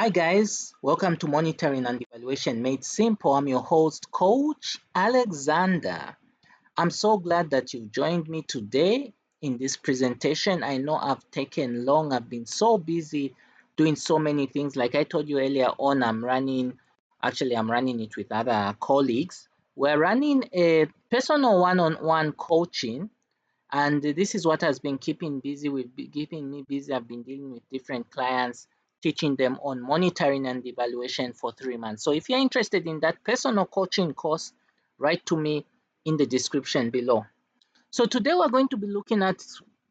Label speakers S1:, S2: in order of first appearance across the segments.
S1: Hi guys, welcome to Monitoring and Evaluation Made Simple. I'm your host, Coach Alexander. I'm so glad that you've joined me today in this presentation. I know I've taken long, I've been so busy doing so many things. Like I told you earlier on, I'm running it with other colleagues. We're running a personal one-on-one coaching, and this is what has been keeping me busy. I've been dealing with different clients, teaching them on monitoring and evaluation for 3 months. So if you're interested in that personal coaching course, write to me in the description below. So today we're going to be looking at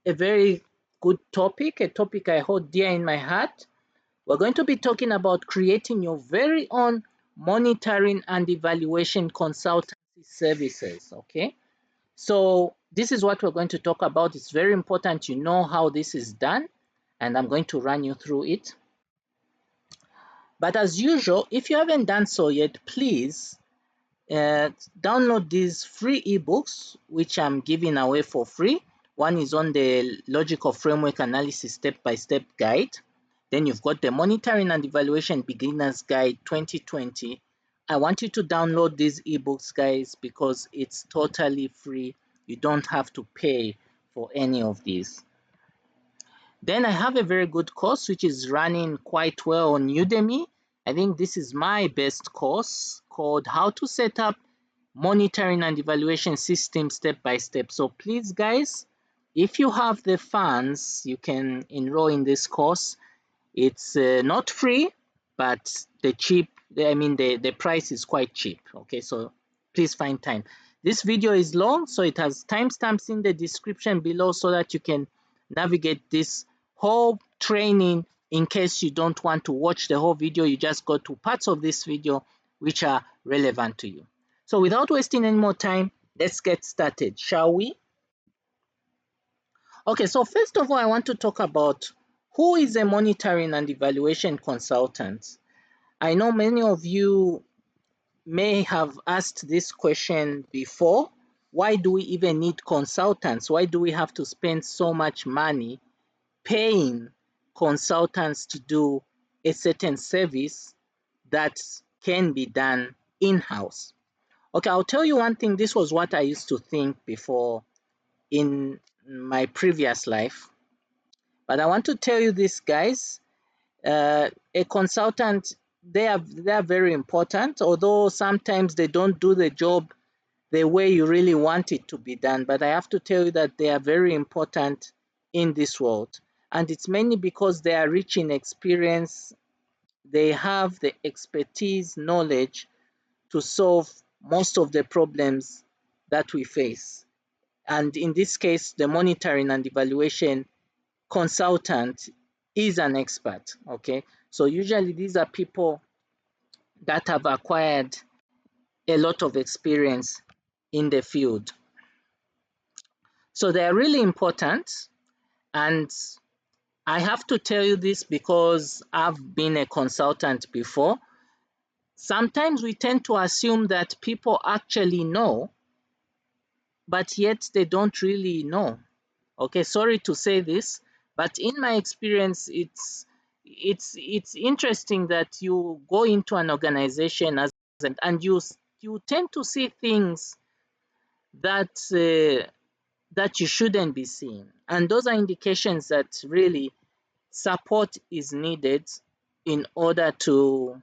S1: a very good topic, a topic I hold dear in my heart. We're going to be talking about creating your very own monitoring and evaluation consultancy services. Okay. So this is what we're going to talk about. It's very important you know how this is done, and I'm going to run you through it. But as usual, if you haven't done so yet, please download these free ebooks, which I'm giving away for free. One is on the logical framework analysis step-by-step guide. Then you've got the monitoring and evaluation beginners guide 2020. I want you to download these ebooks, guys, because it's totally free. You don't have to pay for any of these. Then I have a very good course which is running quite well on Udemy. I think this is my best course called How to Set Up Monitoring and Evaluation System Step by Step. So please, guys, if you have the funds, you can enroll in this course. It's not free, but the price is quite cheap. Okay, so please find time. This video is long, so it has timestamps in the description below so that you can navigate this whole training. In case you don't want to watch the whole video, you just go to parts of this video which are relevant to you. So without wasting any more time, let's get started, shall we? Okay, so first of all, I want to talk about who is a monitoring and evaluation consultant. I know many of you may have asked this question before. Why do we even need consultants? Why do we have to spend so much money paying consultants to do a certain service that can be done in-house? Okay, I'll tell you one thing. This was what I used to think before in my previous life. But I want to tell you this, guys. A consultant, they are very important, although sometimes they don't do the job the way you really want it to be done. But I have to tell you that they are very important in this world. And it's mainly because they are rich in experience. They have the expertise, knowledge to solve most of the problems that we face. And in this case, the monitoring and evaluation consultant is an expert. Okay, so usually these are people that have acquired a lot of experience in the field, so they are really important. And I have to tell you this because I've been a consultant before. Sometimes we tend to assume that people actually know, but yet they don't really know. Okay, sorry to say this, but in my experience, it's interesting that you go into an organization and you tend to see things that that you shouldn't be seeing, and those are indications that really support is needed in order to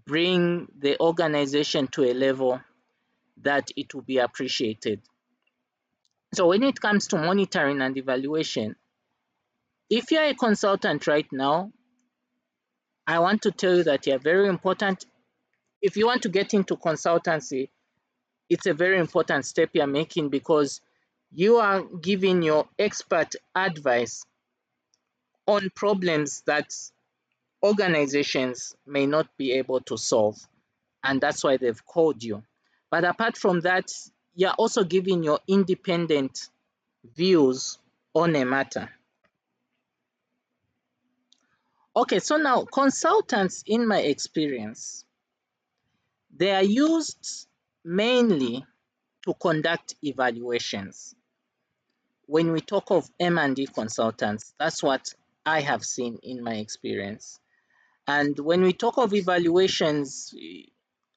S1: bring the organization to a level that it will be appreciated. So when it comes to monitoring and evaluation, if you're a consultant right now, I want to tell you that you're very important. If you want to get into consultancy, it's a very important step you're making because you are giving your expert advice on problems that organizations may not be able to solve, and that's why they've called you. But apart from that, you're also giving your independent views on a matter. Okay, so now consultants, in my experience, they are used mainly to conduct evaluations. When we talk of M&E consultants, that's what I have seen in my experience. And when we talk of evaluations,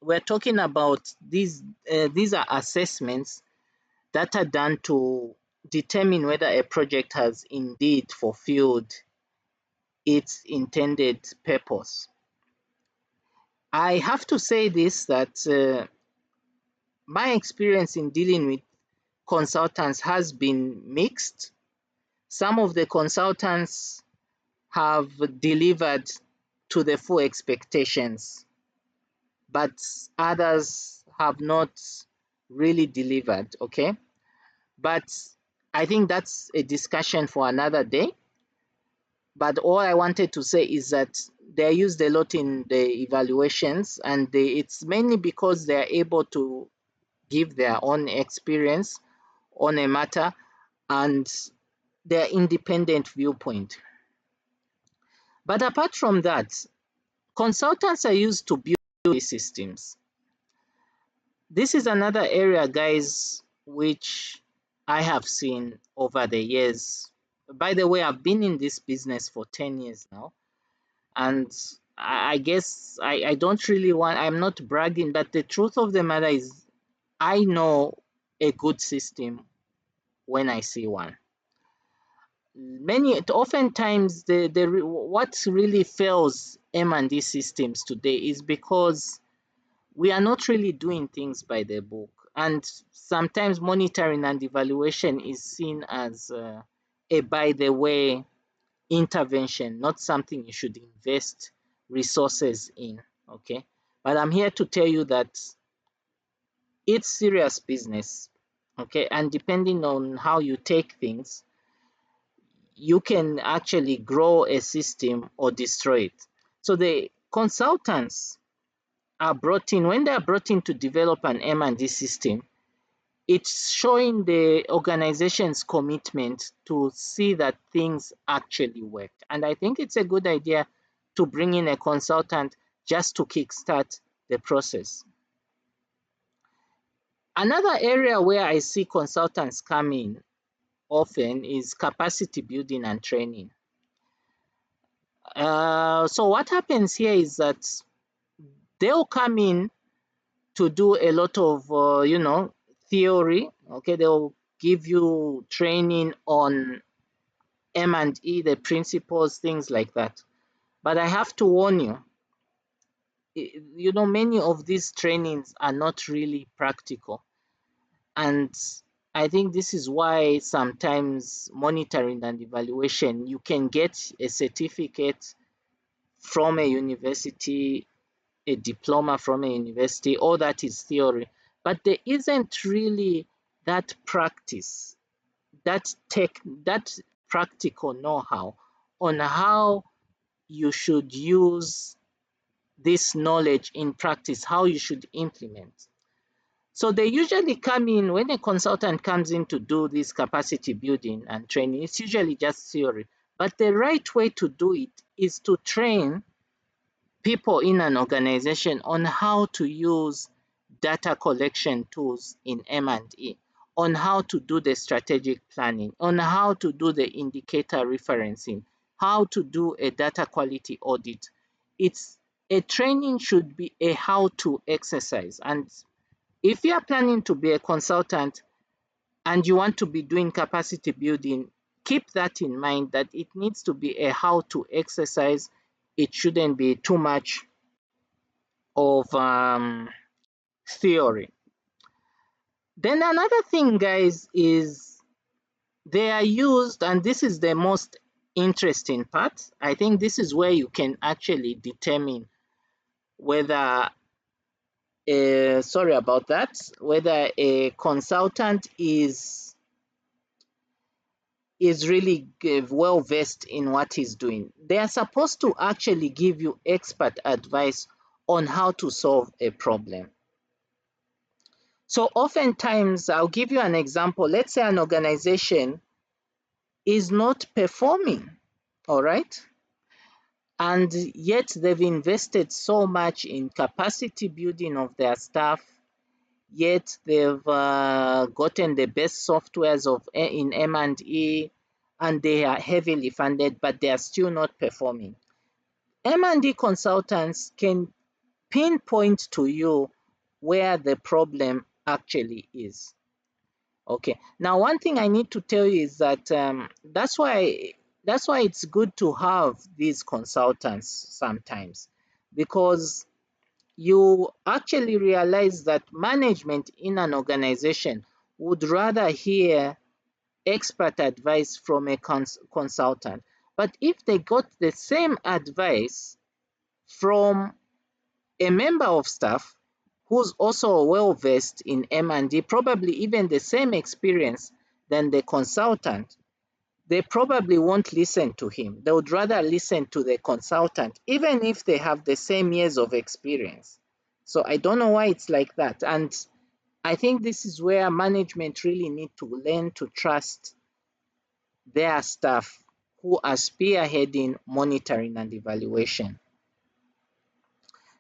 S1: we're talking about these are assessments that are done to determine whether a project has indeed fulfilled its intended purpose. I have to say this that my experience in dealing with consultants has been mixed. Some of the consultants have delivered to the full expectations, but others have not really delivered. Okay. But I think that's a discussion for another day. But all I wanted to say is that they're used a lot in the evaluations, and it's mainly because they're able to give their own experience on a matter and their independent viewpoint. But apart from that, consultants are used to build these systems. This is another area, guys, which I have seen over the years. By the way, I've been in this business for 10 years now. And I guess I don't really want, I'm not bragging, but the truth of the matter is I know a good system when I see one. Oftentimes what really fails M&D systems today is because we are not really doing things by the book, and sometimes monitoring and evaluation is seen as a by the way intervention, not something you should invest resources in. Okay, but I'm here to tell you that it's serious business. Okay, and depending on how you take things, you can actually grow a system or destroy it. So the consultants are brought in. When they are brought in to develop an M&D system, it's showing the organization's commitment to see that things actually work. And I think it's a good idea to bring in a consultant just to kickstart the process. Another area where I see consultants come in often is capacity building and training. So what happens here is that they'll come in to do a lot of theory. Okay, they'll give you training on M&E, the principles, things like that. But I have to warn you, many of these trainings are not really practical. And I think this is why sometimes monitoring and evaluation, you can get a certificate from a university, a diploma from a university, all that is theory. But there isn't really that practice, that practical know-how on how you should use this knowledge in practice, how you should implement. So they usually come in, when a consultant comes in to do this capacity building and training, it's usually just theory. But the right way to do it is to train people in an organization on how to use data collection tools in M&E, on how to do the strategic planning, on how to do the indicator referencing, how to do a data quality audit. It's a training should be a how-to exercise. And if you are planning to be a consultant and you want to be doing capacity building, keep that in mind that it needs to be a how-to exercise. It shouldn't be too much of theory. Then another thing, guys, is they are used, and this is the most interesting part. I think this is where you can actually determine whether, sorry about that, whether a consultant is really well versed in what he's doing. They are supposed to actually give you expert advice on how to solve a problem. So oftentimes, I'll give you an example. Let's say an organization is not performing, all right? And yet they've invested so much in capacity building of their staff, yet they've gotten the best softwares in M&E, and they are heavily funded, but they are still not performing. M&D consultants can pinpoint to you where the problem actually is. Okay. Now, one thing I need to tell you is that that's why it's good to have these consultants sometimes, because you actually realize that management in an organization would rather hear expert advice from a consultant. But if they got the same advice from a member of staff who's also well versed in M&D, probably even the same experience than the consultant, they probably won't listen to him. They would rather listen to the consultant, even if they have the same years of experience. So I don't know why it's like that. And I think this is where management really need to learn to trust their staff who are spearheading monitoring and evaluation.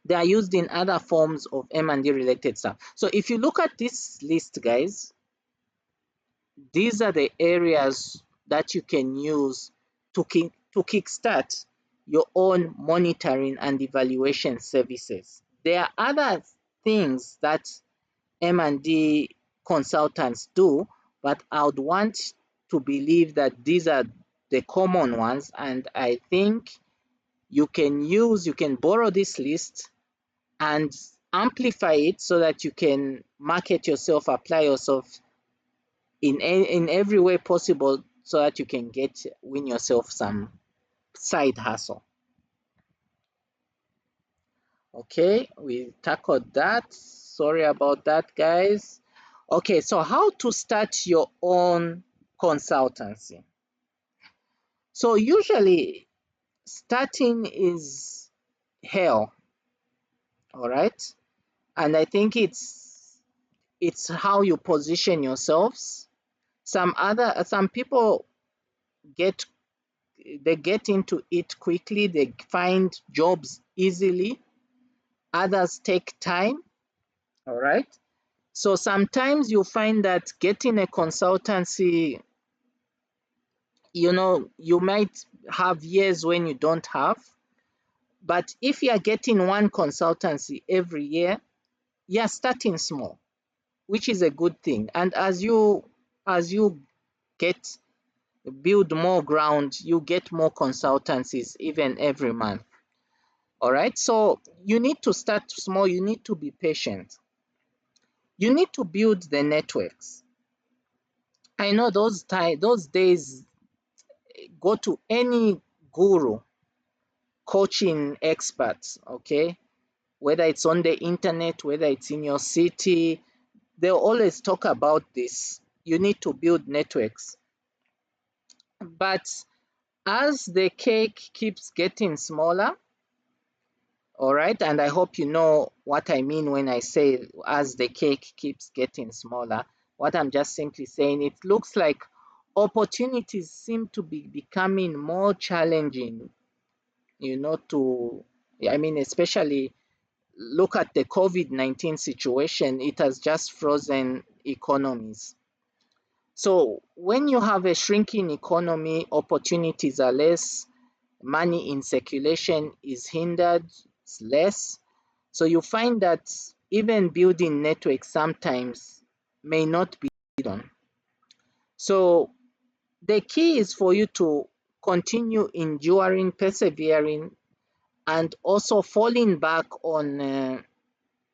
S1: They are used in other forms of M&D related stuff. So if you look at this list, guys, these are the areas that you can use to kickstart your own monitoring and evaluation services. There are other things that M&D consultants do, but I would want to believe that these are the common ones, and I think you can borrow this list and amplify it so that you can market yourself, apply yourself in every way possible so that you can win yourself some side hustle. Okay, we tackled that. Sorry about that, guys. Okay, so how to start your own consultancy. So usually starting is hell, all right? And I think it's how you position yourselves. Some people get they get into it quickly, they find jobs easily, others take time, all right? So sometimes you find that getting a consultancy, you might have years when you don't have, but if you're getting one consultancy every year, you're starting small, which is a good thing. And as you get build more ground, you get more consultancies even every month. All right. So you need to start small, you need to be patient. You need to build the networks. I know those days, go to any guru, coaching experts, okay? Whether it's on the internet, whether it's in your city, they'll always talk about this. You need to build networks. But as the cake keeps getting smaller, all right, and I hope you know what I mean when I say as the cake keeps getting smaller, what I'm just simply saying, it looks like opportunities seem to be becoming more challenging, I mean, especially look at the COVID-19 situation, it has just frozen economies. So when you have a shrinking economy, opportunities are less, money in circulation is hindered, it's less. So you find that even building networks sometimes may not be done. So the key is for you to continue enduring, persevering, and also falling back on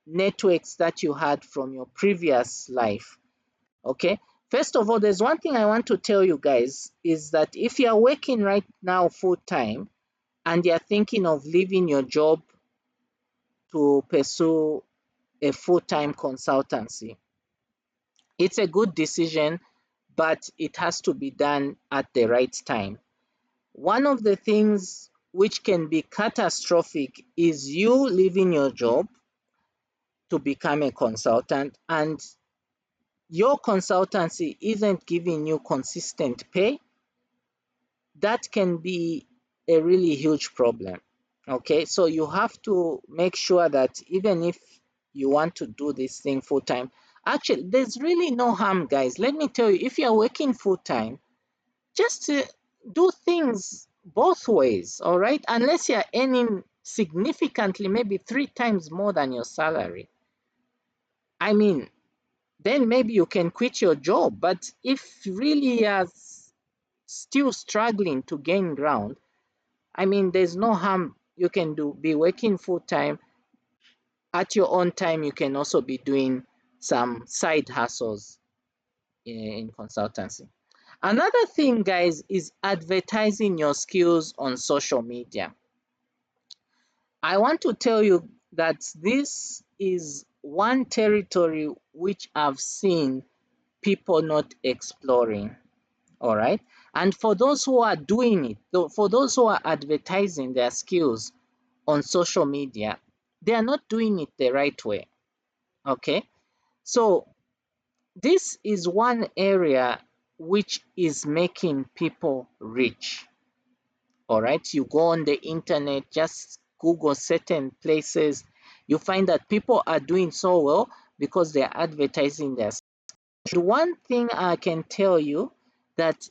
S1: networks that you had from your previous life. Okay. First of all, there's one thing I want to tell you guys is that if you're working right now full time and you're thinking of leaving your job to pursue a full time consultancy, it's a good decision, but it has to be done at the right time. One of the things which can be catastrophic is you leaving your job to become a consultant and your consultancy isn't giving you consistent pay. That can be a really huge problem. Okay, so you have to make sure that even if you want to do this thing full time, actually, there's really no harm, guys. Let me tell you, if you're working full time, just do things both ways, all right? Unless you're earning significantly, maybe 3 times more than your salary. I mean, then maybe you can quit your job. But if really you're still struggling to gain ground, I mean, there's no harm you can do. Be working full time. At your own time, you can also be doing some side hustles in consultancy. Another thing, guys, is advertising your skills on social media. I want to tell you that this is one territory which I've seen people not exploring. All right. And for those who are doing it, for those who are advertising their skills on social media, they are not doing it the right way. Okay. So this is one area which is making people rich. All right. You go on the internet, just Google certain places, you find that people are doing so well because they're advertising their. The one thing I can tell you that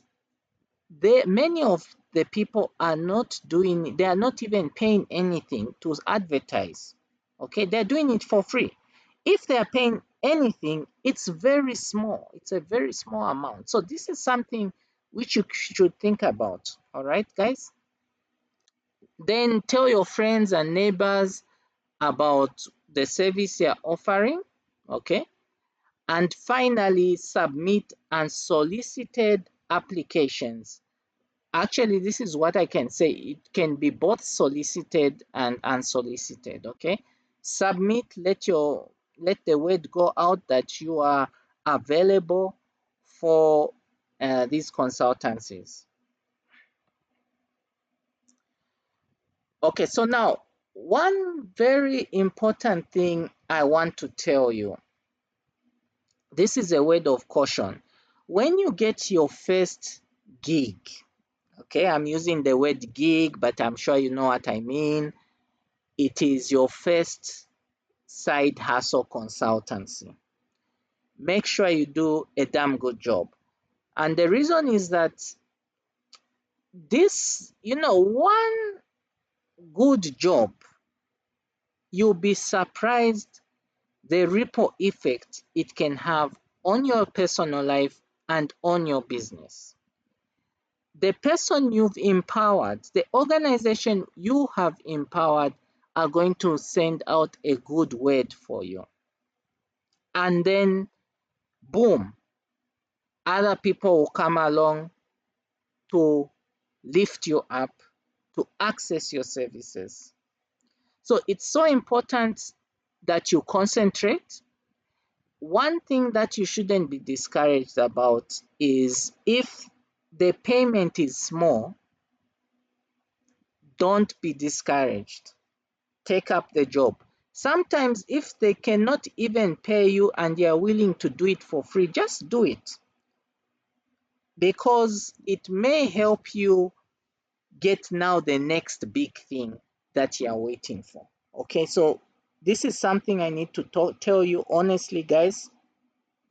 S1: many of the people are not doing, they are not even paying anything to advertise. Okay, they're doing it for free. If they are paying anything, it's very small. It's a very small amount. So this is something which you should think about. All right, guys. Then tell your friends and neighbors about the service you're offering. Okay. And finally, submit unsolicited applications. Actually, this is what I can say. It can be both solicited and unsolicited. Okay. Submit, let the word go out that you are available for these consultancies. Okay, so now one very important thing I want to tell you. This is a word of caution. When you get your first gig, okay, I'm using the word gig, but I'm sure you know what I mean. It is your first side hustle consultancy. Make sure you do a damn good job. And the reason is that this, one good job, you'll be surprised the ripple effect it can have on your personal life and on your business. The person you've empowered, the organization you have empowered, are going to send out a good word for you. And then, boom, other people will come along to lift you up, to access your services. So it's so important that you concentrate. One thing that you shouldn't be discouraged about is if the payment is small, don't be discouraged. Take up the job. Sometimes, if they cannot even pay you and they are willing to do it for free, just do it because it may help you get now the next big thing that you are waiting for. Okay, so this is something I need to tell you honestly, guys.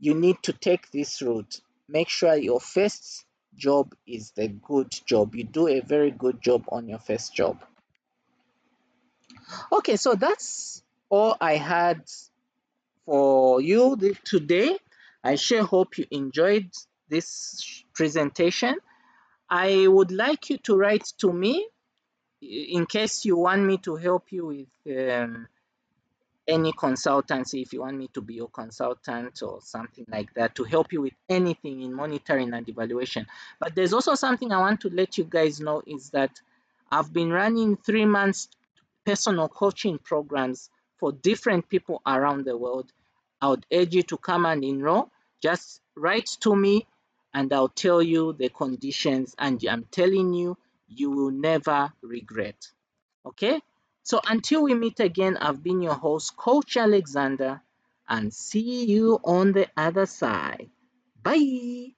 S1: You need to take this route. Make sure your first job is the good job. You do a very good job on your first job. Okay, so that's all I had for you today. I sure hope you enjoyed this presentation. I would like you to write to me in case you want me to help you with any consultancy, if you want me to be your consultant or something like that, to help you with anything in monitoring and evaluation. But there's also something I want to let you guys know is that I've been running 3 months personal coaching programs for different people around the world. I would urge you to come and enroll. Just write to me and I'll tell you the conditions, and I'm telling you, you will never regret. Okay? So until we meet again, I've been your host, Coach Alexander, and see you on the other side. Bye.